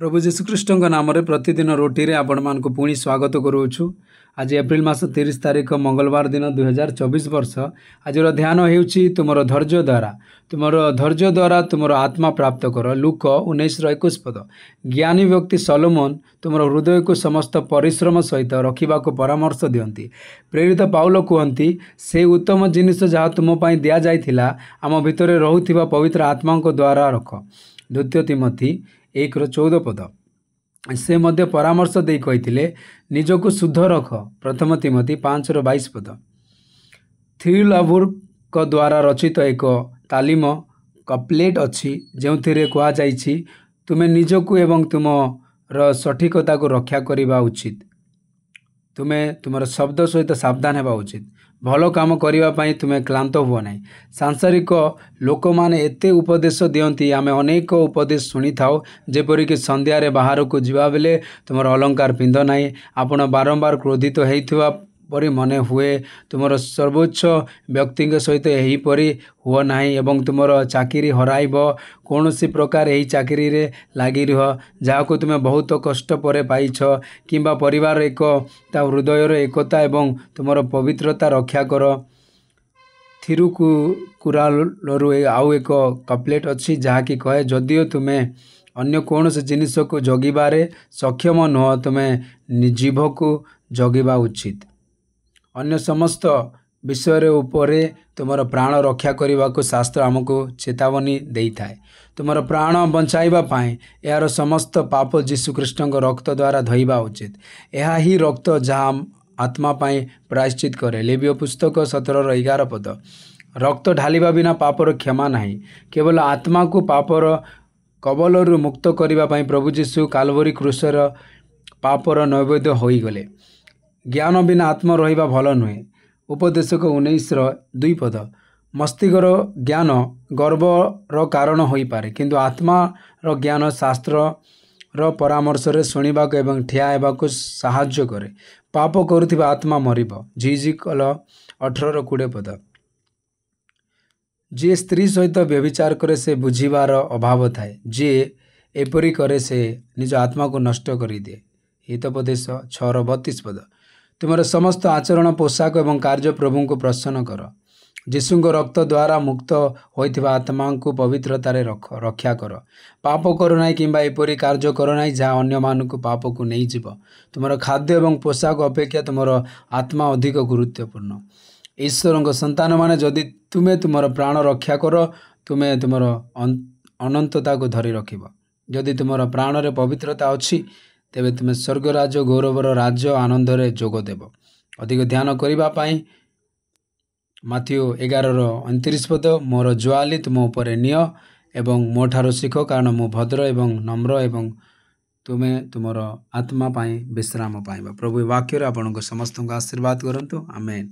प्रभु जीशुख्रीष्ट नाम प्रतिदिन रोटी रे आपण मानक पुणी स्वागत करुछु। आज एप्रिल मास 30 तारीख मंगलवार दिन 2024 वर्ष। आज ध्यान हेउछि तुमर धैर्य द्वारा तुमर आत्मा प्राप्त कर। लूक 19:21 पद। ज्ञानी व्यक्ति सलोमन तुमर हृदय को समस्त परिश्रम सहित रखा परामर्श दियंती। प्रेरित पाउल कहती से उत्तम जिनिस जहाँ तुम पाई दिया जाइथिला आम भितर रहुथिबा पवित्र आत्मा द्वारा रख। द्वितीय तिमोथी 1:14 पद। से मध्य परामर्श दे कही निजको शुद्ध रख। प्रथम तिमोथी 5:22 पद। थ्रिलावुर द्वारा रचित एक तालीम कप्लेट अच्छी जो कह जाइछि तुमे निजको एवं तुमर सठिकता को रक्षा करने उचित। तुमे तुमर शब्द सहित सावधान होगा उचित। भल काम करने तुम्हें क्लांत हुआ ना। सांसारिक लोक मैंने एते उपदेश दियंती आमे अनेक उपदेश शुणी थाओ जेपरिक संध्यारे बाहर को जीवा बेले तुमर अलंकार पिंध नाई। आपण बारंबार क्रोधित होइथिबा परि मने हुए। तुमर सर्वोच्च व्यक्ति सहित यहीपरि हुआ नाही एवं तुमर चाकरी हराइब। कौन सी प्रकार यही चाकरी रे लागी रह जहाँ को तुम्हें बहुत कष्ट पर पाइछ किंबा परिवार एक ता हृदयर एकता एवं तुमर पवित्रता रक्षा कर। थिरुकुरालरु आउ एक कप्लेट अच्छी जहाँकि कहे जदिओ तुम्हें अन्य कौन से जिनिस को जगिबारे सक्षम नुह तुम्हें जीभ को जगिबा उचित। अन्य समस्त विषय उपरे तुमर प्राण रक्षा करने को शास्त्र आमको चेतावनी देई थाए। तुमर प्राण बंचाइबा पाए यार समस्त पाप जीशुख्रीष्ट रक्त द्वारा धोइबा उचित। यह ही रक्त जहाँ आत्मा पाए प्रायश्चित करे। लेवीय पुस्तक 17:11 पद। रक्त ढालिबा बिना पापर क्षमा नहीं। केवल आत्मा को पापर कबलरू मुक्त करने प्रभु जीशु काल्वरी क्रूसर पापर नैवेद्य होई गले। ज्ञान बिना आत्मा रहिबा भल नुहे। उपदेशक 19:2 पद। मस्तिष्कर ज्ञान गर्वर कारण हो पारे किंतु आत्मा रो ज्ञान शास्त्र रो परामर्श रे शुणा एवं ठिया हेबाको साहाय्य करे। पाप करुथिबा आत्मा मरिब। झिझिकल 18:20 पद। जी स्त्री सहित व्यभिचार करे से बुझीबार अभाव थाए। जी एपरी करे से निज आत्मा को नष्ट करी दे। हितोपदेश 6:32 पद। तुमर समस्त आचरण पोशाक एवं कार्य प्रभु को प्रसन्न कर। जीशुଙ୍କ रक्त द्वारा मुक्त होइथिबा आत्मा को पवित्रतारे रक्षा कर। पाप कर ना किंबा एपरी कार्य कर ना जहाँ अन्य मानक पाप को नहीं जीव। तुमर खाद्य एवं पोशाक अपेक्षा तुमर आत्मा अधिक गुरुत्वपूर्ण। ईश्वर संतान माने जदि तुमे तुमर प्राण रक्षा कर तुमे तुमर अनंतता को धरी रखिब। जदि तुमर प्राण रे पवित्रता अच्छी तेबे तुमे स्वर्गराज गौरवर राज्य आनंद रे जोग देव। अधिक ध्यान करिबा पाई माथ्यू 11:29 पद। मोर जुआली तुम उपरे निय एवं मो ठारो शिख कारण मो भद्र एवं नम्र एवं तुमे तुमर आत्मा पाई विश्राम पाइबा। प्रभु वाक्य आपनको समस्त आशीर्वाद करंतु। आमेन।